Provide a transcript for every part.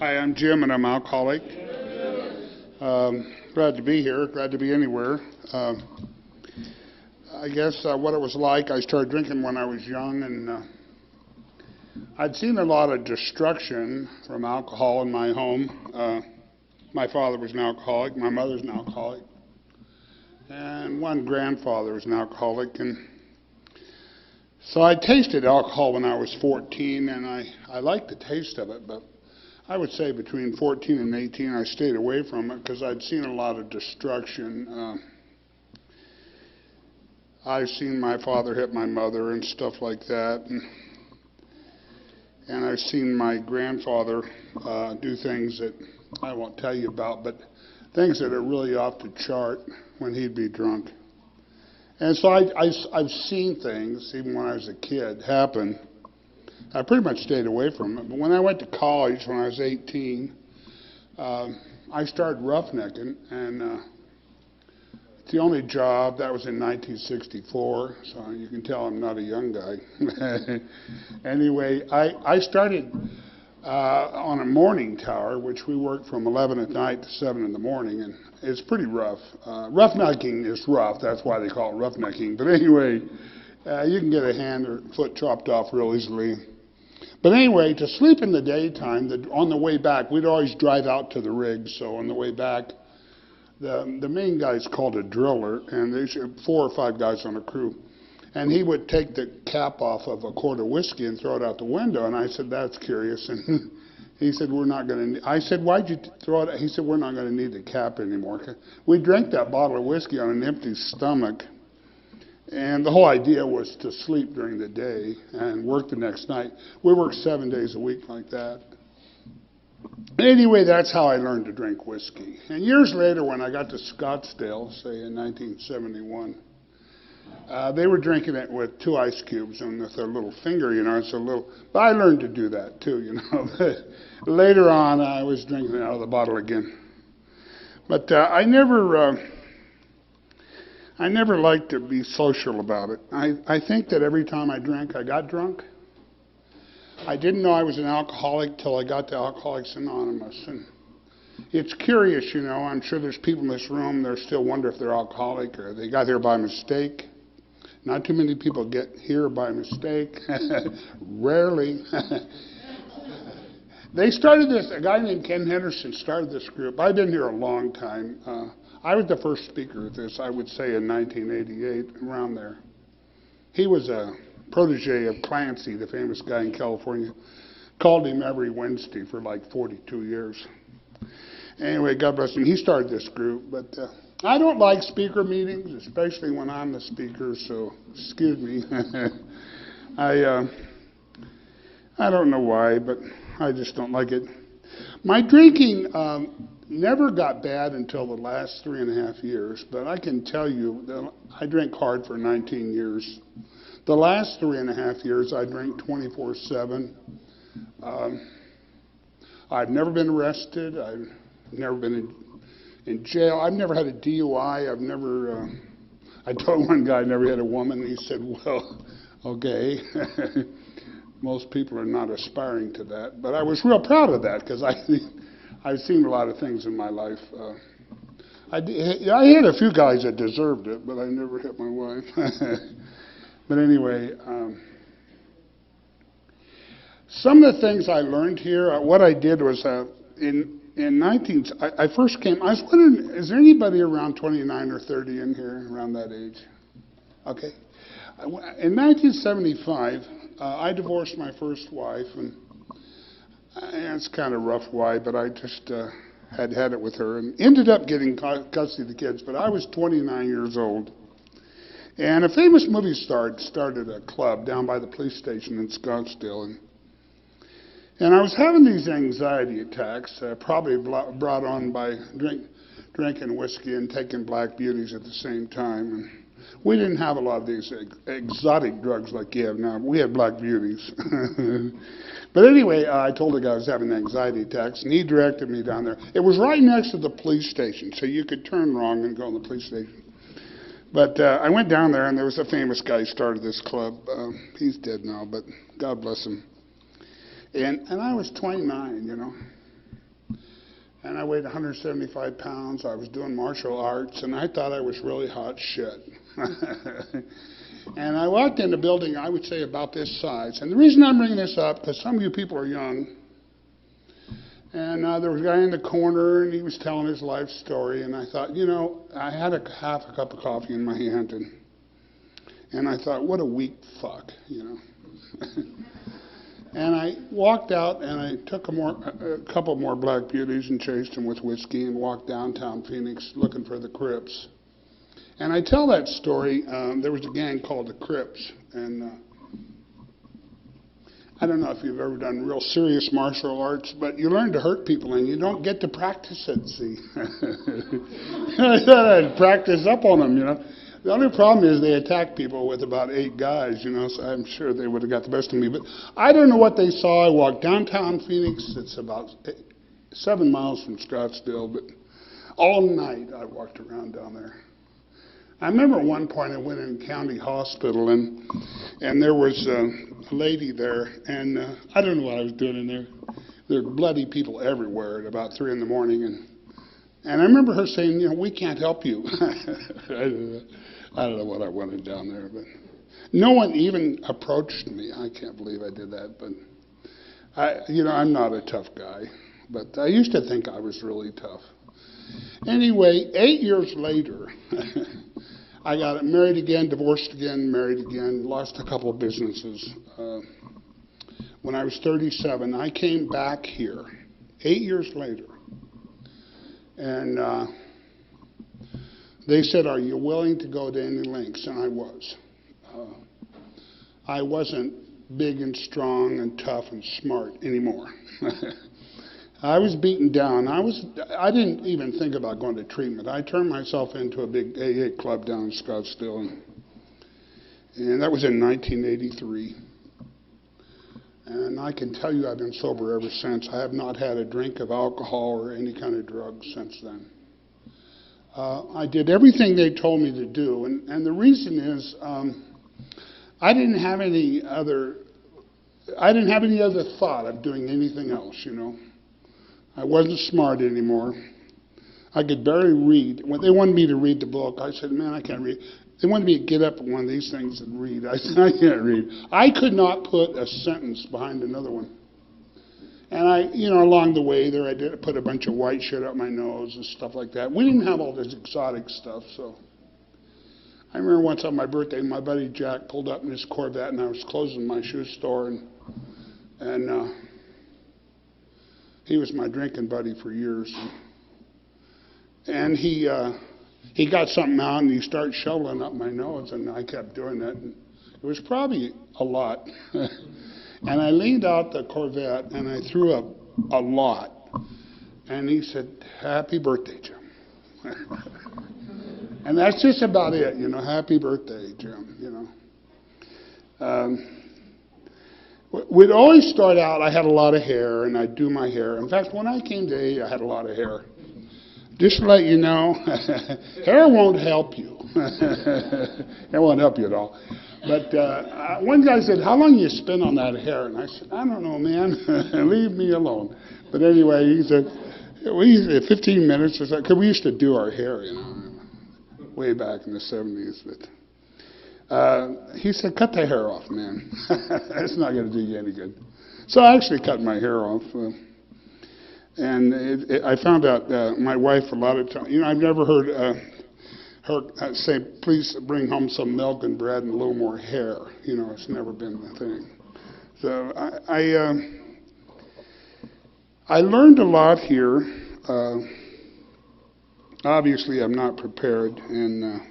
Hi, I'm Jim, and I'm alcoholic. Glad to be here. Glad to be anywhere. I guess what it was like, I started drinking when I was young, and I'd seen a lot of destruction from alcohol in my home. My father was an alcoholic. My mother's an alcoholic. And one grandfather was an alcoholic. And so I tasted alcohol when I was 14, and I liked the taste of it, but I would say between 14 and 18 I stayed away from it because I'd seen a lot of destruction. I've seen my father hit my mother and stuff like that, and I've seen my grandfather do things that I won't tell you about, but things that are really off the chart when he'd be drunk. And so I've seen things, even when I was a kid, happen. I pretty much stayed away from it. But when I went to college, when I was 18, I started roughnecking, and it's the only job. That was in 1964, so you can tell I'm not a young guy. Anyway, I started on a morning tower, which we worked from 11 at night to 7 in the morning, and it's pretty rough. Roughnecking is rough. That's why they call it roughnecking. But anyway, you can get a hand or foot chopped off real easily. But anyway, to sleep in the daytime, on the way back, we'd always drive out to the rig. So on the way back, the main guy's called a driller, and there's 4 or 5 guys on a crew. And he would take the cap off of a quart of whiskey and throw it out the window. And I said, that's curious. And he said, we're not going to. I said, why'd you throw it? He said, we're not going to need the cap anymore. We drank that bottle of whiskey on an empty stomach. And the whole idea was to sleep during the day and work the next night. We worked 7 days a week like that. Anyway, that's how I learned to drink whiskey. And years later, when I got to Scottsdale, say in 1971, they were drinking it with 2 ice cubes and with their little finger, it's a little. But I learned to do that too, Later on, I was drinking it out of the bottle again. But I never liked to be social about it. I think that every time I drank, I got drunk. I didn't know I was an alcoholic till I got to Alcoholics Anonymous. And it's curious, I'm sure there's people in this room that still wonder if they're alcoholic or they got here by mistake. Not too many people get here by mistake. Rarely. They started this, a guy named Ken Henderson started this group. I've been here a long time. I was the first speaker at this, I would say, in 1988, around there. He was a protege of Clancy, the famous guy in California. Called him every Wednesday for like 42 years. Anyway, God bless him. He started this group, but I don't like speaker meetings, especially when I'm the speaker, so excuse me. I don't know why, but I just don't like it. My drinking never got bad until the last 3.5 years, but I can tell you that I drank hard for 19 years. The last 3.5 years, I drank 24/7. I've never been arrested. I've never been in jail. I've never had a DUI. I told one guy I never had a woman, and he said, well, okay. Most people are not aspiring to that. But I was real proud of that because I've seen a lot of things in my life. I had a few guys that deserved it, but I never hit my wife. But anyway, some of the things I learned here, what I did was I first came, I was wondering, is there anybody around 29 or 30 in here, around that age? Okay. In 1975, I divorced my first wife, and it's kind of rough why, but I just had it with her and ended up getting custody of the kids, but I was 29 years old. And a famous movie star started a club down by the police station in Scottsdale, and I was having these anxiety attacks, probably brought on by drinking whiskey and taking black beauties at the same time. And we didn't have a lot of these exotic drugs like you have now. We had black beauties. But anyway, I told the guy I was having anxiety attacks, and he directed me down there. It was right next to the police station, so you could turn wrong and go in the police station. But I went down there, and there was a famous guy who started this club. He's dead now, but God bless him. And I was 29, and I weighed 175 pounds. I was doing martial arts, and I thought I was really hot shit. And I walked in a building, I would say about this size. And the reason I'm bringing this up, because some of you people are young, and there was a guy in the corner, and he was telling his life story, and I thought, you know, I had half a cup of coffee in my hand, and I thought, what a weak fuck, you know. And I walked out, and I took a couple more Black Beauties and chased them with whiskey and walked downtown Phoenix looking for the Crips. And I tell that story, there was a gang called the Crips, and I don't know if you've ever done real serious martial arts, but you learn to hurt people, and you don't get to practice it, see. I thought I'd practice up on them, you know. The only problem is they attack people with about 8 guys, you know, so I'm sure they would have got the best of me. But I don't know what they saw. I walked downtown Phoenix. It's about 7 miles from Scottsdale, but all night I walked around down there. I remember at one point I went in county hospital, and there was a lady there, and I don't know what I was doing in there. There were bloody people everywhere at about 3 in the morning, and I remember her saying, you know, we can't help you. I don't know what I wanted down there, but no one even approached me. I can't believe I did that, but I'm not a tough guy, but I used to think I was really tough. Anyway, 8 years later, I got married again, divorced again, married again, lost a couple of businesses. When I was 37, I came back here 8 years later, and they said, are you willing to go to any lengths? And I was. I wasn't big and strong and tough and smart anymore. I was beaten down. I didn't even think about going to treatment. I turned myself into a big AA club down in Scottsdale, and that was in 1983. And I can tell you I've been sober ever since. I have not had a drink of alcohol or any kind of drug since then. I did everything they told me to do, and the reason is I didn't have any other thought of doing anything else, you know. I wasn't smart anymore. I could barely read. When they wanted me to read the book, I said, man, I can't read. They wanted me to get up at one of these things and read. I said, I can't read. I could not put a sentence behind another one. And along the way there, I did put a bunch of white shit up my nose and stuff like that. We didn't have all this exotic stuff, so. I remember once on my birthday, my buddy Jack pulled up in his Corvette, and I was closing my shoe store, and he was my drinking buddy for years. And he got something out, and he started shoveling up my nose, and I kept doing that. And it was probably a lot. And I leaned out the Corvette, and I threw up a lot. And he said, happy birthday, Jim. And that's just about it, you know, happy birthday, Jim, you know. We'd always start out, I had a lot of hair, and I'd do my hair. In fact, when I came to AA, I had a lot of hair. Just to let you know, hair won't help you. It won't help you at all. But one guy said, how long you spend on that hair? And I said, I don't know, man. Leave me alone. But anyway, he said, 15 minutes or so, because we used to do our hair, you know, way back in the 70s. But he said, cut the hair off, man. That's not going to do you any good. So I actually cut my hair off. And I found out my wife a lot of times, you know, I've never heard her say, please bring home some milk and bread and a little more hair. You know, it's never been the thing. So I learned a lot here. Obviously, I'm not prepared, and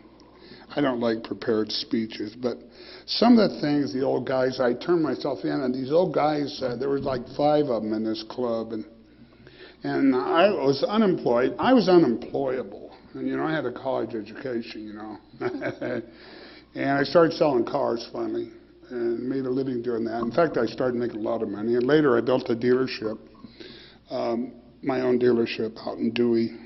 I don't like prepared speeches, but some of the things the old guys, I turned myself in, and these old guys, there was like 5 of them in this club, and I was unemployed. I was unemployable. And, you know, I had a college education, you know. And I started selling cars finally and made a living doing that. In fact, I started making a lot of money. And later I built a dealership, my own dealership out in Dewey.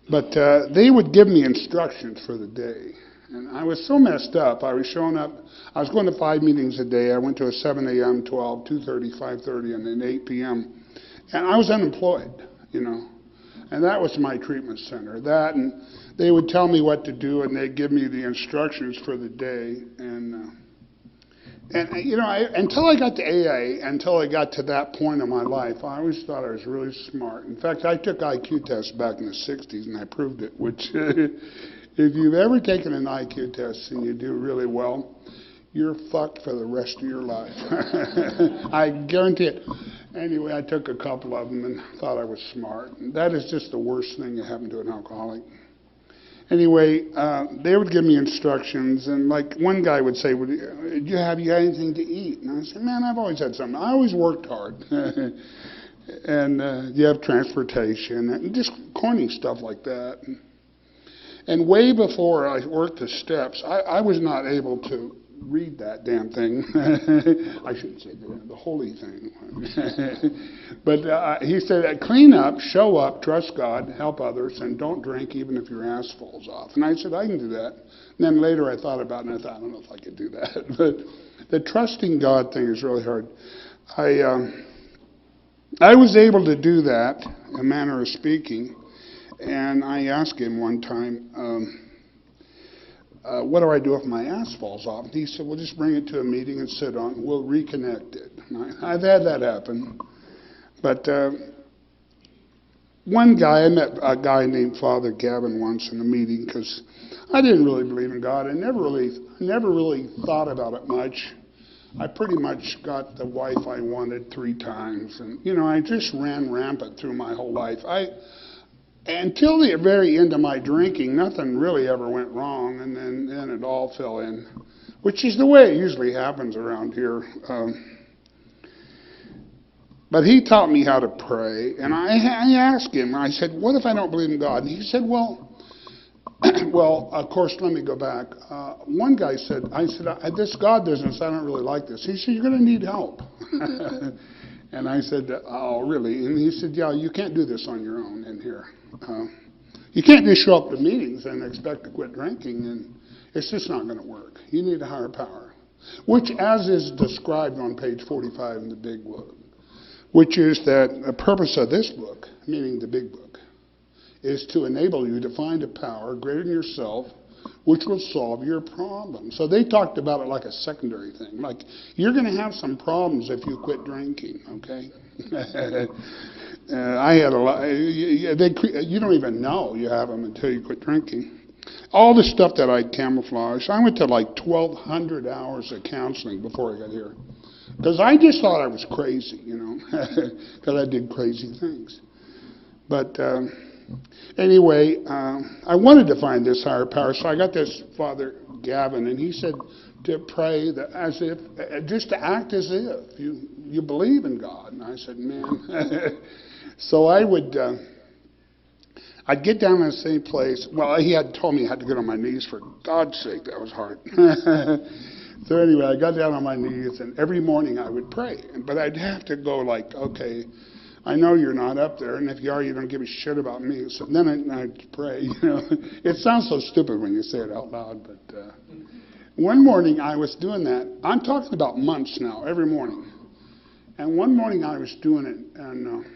But they would give me instructions for the day. And I was so messed up. I was showing up. I was going to 5 meetings a day. I went to a 7 a.m., 12, 2:30, 5:30, and then 8 p.m. And I was unemployed. you know. And that was my treatment center. That, and they would tell me what to do, and they'd give me the instructions for the day. And you know, until I got to AA, until I got to that point in my life, I always thought I was really smart. In fact, I took IQ tests back in the 60s, and I proved it, which if you've ever taken an IQ test and you do really well, you're fucked for the rest of your life. I guarantee it. Anyway, I took a couple of them and thought I was smart. And that is just the worst thing that happened to an alcoholic. Anyway, they would give me instructions, and like one guy would say, "Do you have anything to eat?" And I said, "Man, I've always had something. I always worked hard." And you have transportation and just corny stuff like that. And way before I worked the steps, I was not able to read that damn thing. I shouldn't say the holy thing. But he said, clean up, show up, trust God, help others, and don't drink even if your ass falls off. And I said, I can do that. And then later I thought about it, and I thought, I don't know if I could do that. But the trusting God thing is really hard. I was able to do that, a manner of speaking, and I asked him one time, what do I do if my ass falls off? And he said, well, just bring it to a meeting and sit on it. We'll reconnect it. And I've had that happen. But one guy, I met a guy named Father Gavin once in a meeting because I didn't really believe in God. I never really thought about it much. I pretty much got the wife I wanted 3 times. And, you know, I just ran rampant through my whole life. Until the very end of my drinking, nothing really ever went wrong, and then it all fell in, which is the way it usually happens around here. But he taught me how to pray, and I asked him, I said, what if I don't believe in God? And he said, well, of course, let me go back. One guy said, this God business, I don't really like this. He said, you're going to need help. And I said, oh, really? And he said, yeah, you can't do this on your own in here. You can't just show up to meetings and expect to quit drinking, and it's just not going to work. You need a higher power, which, as is described on page 45 in the big book, which is that the purpose of this book, meaning the big book, is to enable you to find a power greater than yourself, which will solve your problem. So they talked about it like a secondary thing. Like, you're going to have some problems if you quit drinking, okay? I had a lot. You don't even know you have them until you quit drinking. All the stuff that I camouflaged, I went to like 1,200 hours of counseling before I got here. Because I just thought I was crazy, you know, because I did crazy things. But anyway, I wanted to find this higher power, so I got this Father Gavin, and he said to pray as if, just to act as if you believe in God. And I said, man. So I'd get down in the same place. Well, he had told me I had to get on my knees. For God's sake, that was hard. So anyway, I got down on my knees, and every morning I would pray. But I'd have to go like, okay, I know you're not up there, and if you are, you don't give a shit about me. So then I'd pray. You know, it sounds so stupid when you say it out loud, but one morning I was doing that. I'm talking about months now, every morning. And one morning I was doing it, and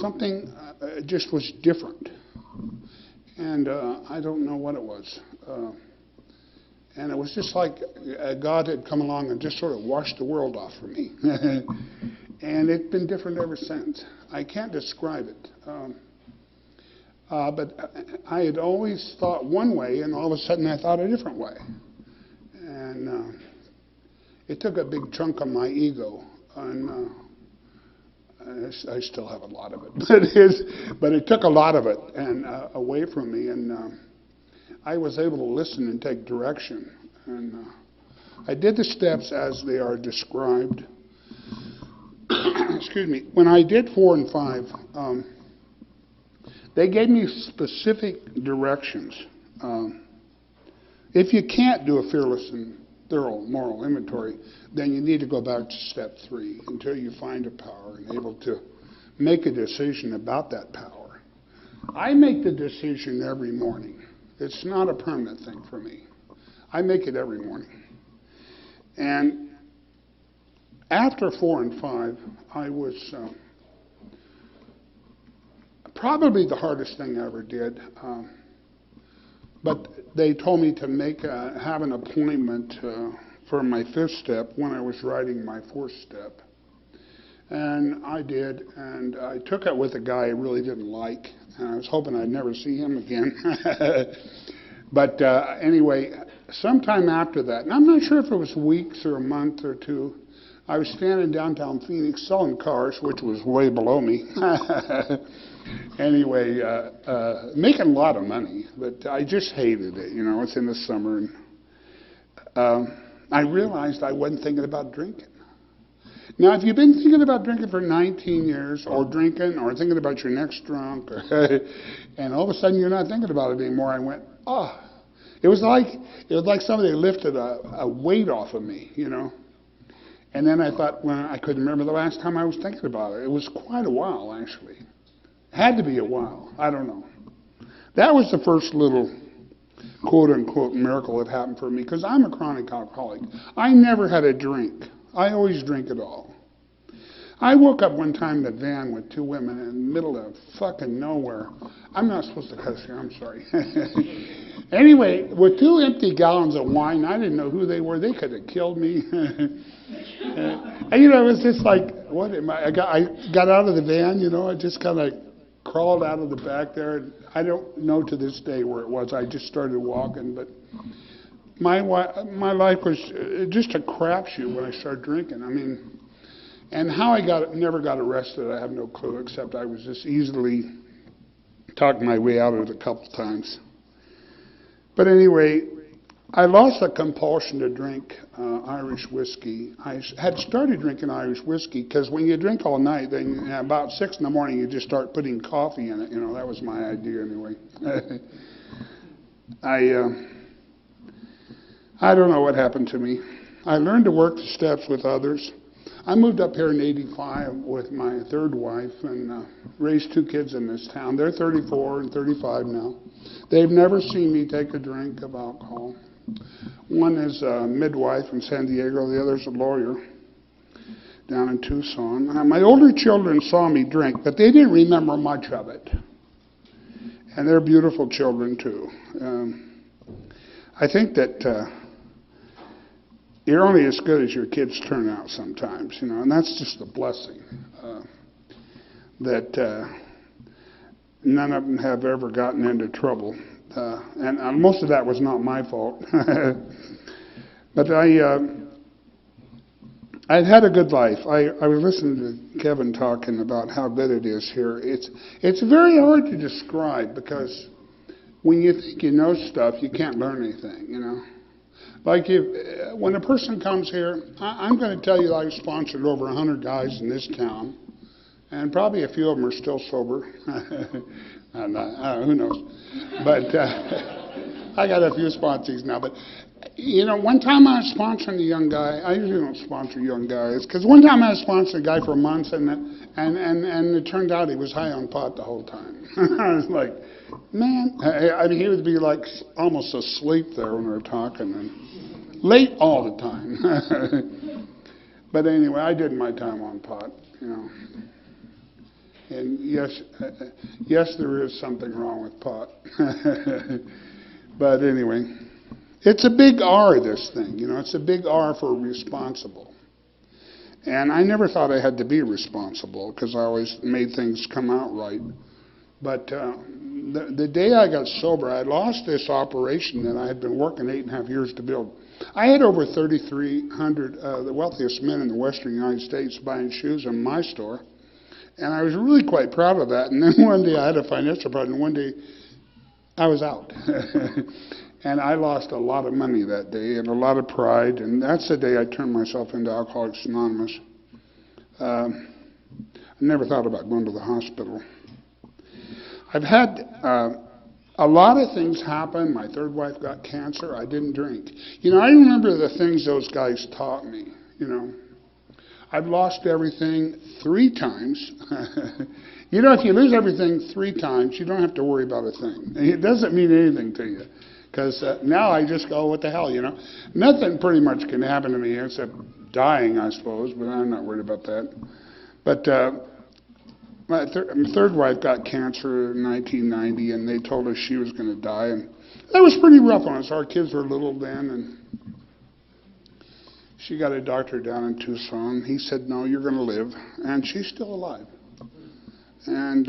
something just was different, and I don't know what it was. And it was just like God had come along and just sort of washed the world off for me. And it's been different ever since. I can't describe it. But I had always thought one way, and all of a sudden I thought a different way. And it took a big chunk of my ego. And I still have a lot of it. But it took a lot of it and away from me. And I was able to listen and take direction. And I did the steps as they are described. Excuse me. When I did 4 and 5, they gave me specific directions. If you can't do a fearless and thorough moral inventory, then you need to go back to step 3 until you find a power and able to make a decision about that power. I make the decision every morning. It's not a permanent thing for me. I make it every morning. And after 4 and 5, I was probably the hardest thing I ever did. But they told me to have an appointment for my fifth step when I was writing my fourth step. And I did, and I took it with a guy I really didn't like, and I was hoping I'd never see him again. But anyway, sometime after that, and I'm not sure if it was weeks or a month or two, I was standing downtown Phoenix selling cars, which was way below me. Anyway, making a lot of money, but I just hated it. It's in the summer, and I realized I wasn't thinking about drinking. Now, if you've been thinking about drinking for 19 years, or drinking, or thinking about your next drunk, and all of a sudden you're not thinking about it anymore, I went, oh. It was like somebody lifted a weight off of me, And then I thought, well, I couldn't remember the last time I was thinking about it. It was quite a while, actually. Had to be a while. I don't know. That was the first little quote-unquote miracle that happened for me, because I'm a chronic alcoholic. I never had a drink. I always drink it all. I woke up one time in a van with two women in the middle of fucking nowhere. I'm not supposed to cuss here, I'm sorry. Anyway, with two empty gallons of wine, I didn't know who they were. They could have killed me. And, it was just like, what am I got out of the van, I just kind of crawled out of the back there. And I don't know to this day where it was. I just started walking, but my life was just a crapshoot when I started drinking. And how I never got arrested, I have no clue, except I was just easily talked my way out of it a couple times. But anyway, I lost the compulsion to drink Irish whiskey. I had started drinking Irish whiskey because when you drink all night, then about 6 in the morning you just start putting coffee in it. That was my idea anyway. I don't know what happened to me. I learned to work the steps with others. I moved up here in '85 with my third wife and raised two kids in this town. They're 34 and 35 now. They've never seen me take a drink of alcohol. One is a midwife in San Diego. The other's a lawyer down in Tucson. My older children saw me drink, but they didn't remember much of it. And they're beautiful children, too. I think that you're only as good as your kids turn out sometimes, and that's just a blessing. That none of them have ever gotten into trouble. And most of that was not my fault. But I've had a good life. I was listening to Kevin talking about how good it is here. It's very hard to describe because when you think you know stuff, you can't learn anything, Like when a person comes here, I'm going to tell you I've sponsored over 100 guys in this town, and probably a few of them are still sober. Who knows? But I got a few sponsees now. But one time I was sponsoring a young guy. I usually don't sponsor young guys because one time I was sponsoring a guy for months, and it turned out he was high on pot the whole time. I was like, man, he would be like almost asleep there when we were talking, and late all the time. But anyway, I did my time on pot, And yes, there is something wrong with pot. But anyway, it's a big R, this thing. It's a big R for responsible. And I never thought I had to be responsible because I always made things come out right. But the day I got sober, I lost this operation that I had been working 8.5 years to build. I had over 3,300 the wealthiest men in the western United States buying shoes in my store. And I was really quite proud of that. And then one day I had a financial problem. One day I was out. And I lost a lot of money that day and a lot of pride. And that's the day I turned myself into Alcoholics Anonymous. I never thought about going to the hospital. I've had a lot of things happen. My third wife got cancer. I didn't drink. I remember the things those guys taught me, I've lost everything 3 times. If you lose everything 3 times, you don't have to worry about a thing. It doesn't mean anything to you. Because now I just go, what the hell, Nothing pretty much can happen to me except dying, I suppose, but I'm not worried about that. But my third wife got cancer in 1990, and they told us she was going to die, and that was pretty rough on us. Our kids were little then, and she got a doctor down in Tucson. He said, "No, you're going to live," and she's still alive. And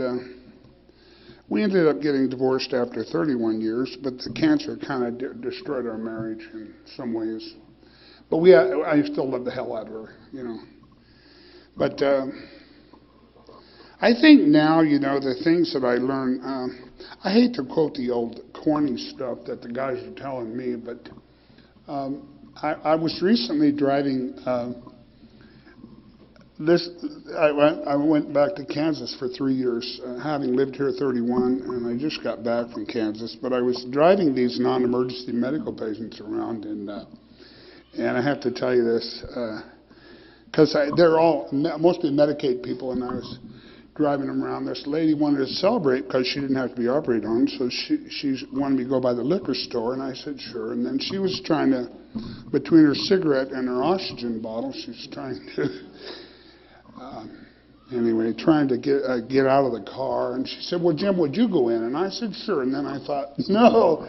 we ended up getting divorced after 31 years, but the cancer kind of destroyed our marriage in some ways. But I still love the hell out of her, you know. But I think now, you know, the things that I learned, I hate to quote the old corny stuff that the guys are telling me, but I was recently driving I went back to Kansas for 3 years, having lived here 31, and I just got back from Kansas. But I was driving these non-emergency medical patients around, and I have to tell you this, because they're all mostly Medicaid people, and I was driving them around. This lady wanted to celebrate because she didn't have to be operated on, so she wanted me to go by the liquor store, and I said sure. And then she was trying to, between her cigarette and her oxygen bottle, she was trying to. Anyway, trying to get out of the car, and she said, "Well, Jim, would you go in?" And I said, "Sure." And then I thought, no,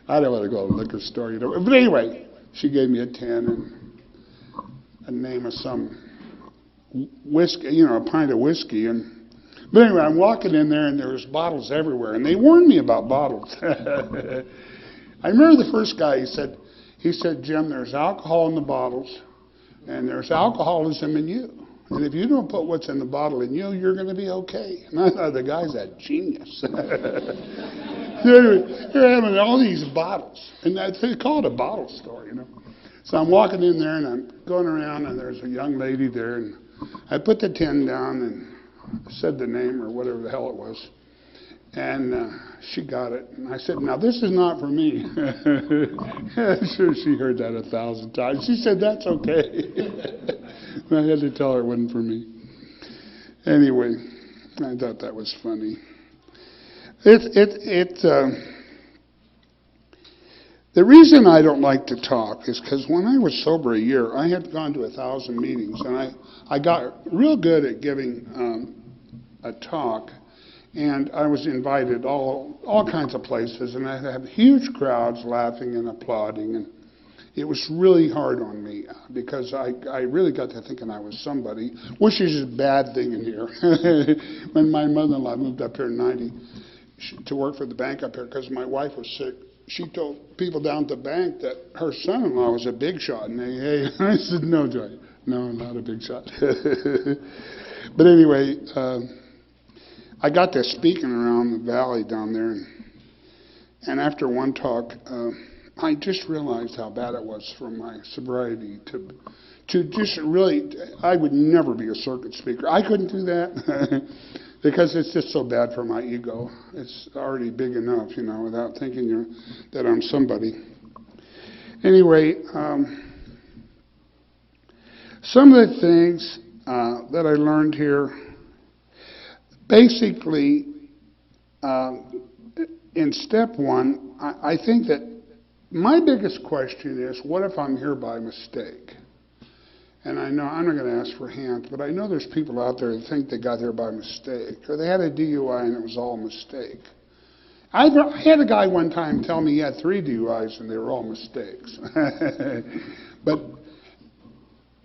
I don't want to go to the liquor store, you know. But anyway, she gave me a 10 and a name of some whiskey, you know, a pint of whiskey. But anyway, I'm walking in there, and there was bottles everywhere, and they warned me about bottles. I remember the first guy. He said, "Jim, there's alcohol in the bottles, and there's alcoholism in you. And if you don't put what's in the bottle in you, you're going to be okay." And I thought, the guy's a genius. They're having all these bottles. And they call it a bottle store, you know. So I'm walking in there, and I'm going around, and there's a young lady there. And I put the 10 down and said the name or whatever the hell it was. And she got it. And I said, "Now, this is not for me." I'm sure she heard that 1,000 times. She said, "That's okay." I had to tell her it wasn't for me. Anyway, I thought that was funny. The reason I don't like to talk is because when I was sober a year, I had gone to 1,000 meetings, and I got real good at giving a talk. And I was invited all kinds of places, and I'd have huge crowds laughing and applauding. And it was really hard on me because I really got to thinking I was somebody, which is a bad thing in here. When my mother-in-law moved up here in 90 to work for the bank up here because my wife was sick, she told people down at the bank that her son-in-law was a big shot. And I said, "No, Joy, no, not a big shot." But anyway, I got to speaking around the valley down there, and after one talk, I just realized how bad it was for my sobriety to just really, I would never be a circuit speaker. I couldn't do that because it's just so bad for my ego. It's already big enough, you know, without thinking that I'm somebody. Anyway, some of the things that I learned here, basically, in step one, I think that my biggest question is, what if I'm here by mistake? And I know I'm not going to ask for hands, but I know there's people out there that think they got there by mistake, or they had a DUI and it was all a mistake. I had a guy one time tell me he had 3 DUIs and they were all mistakes. But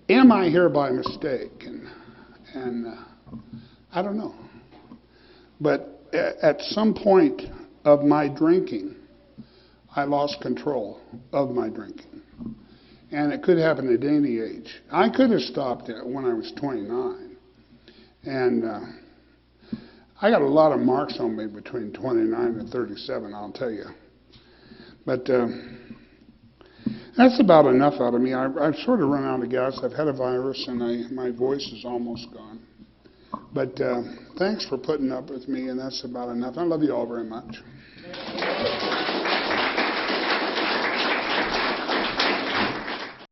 am I here by mistake? And I don't know. But at some point of my drinking, I lost control of my drinking. And it could happen at any age. I could have stopped it when I was 29. And I got a lot of marks on me between 29 and 37, I'll tell you. But that's about enough out of me. I've sort of run out of gas. I've had a virus, and my voice is almost gone. But thanks for putting up with me, and that's about enough. I love you all very much.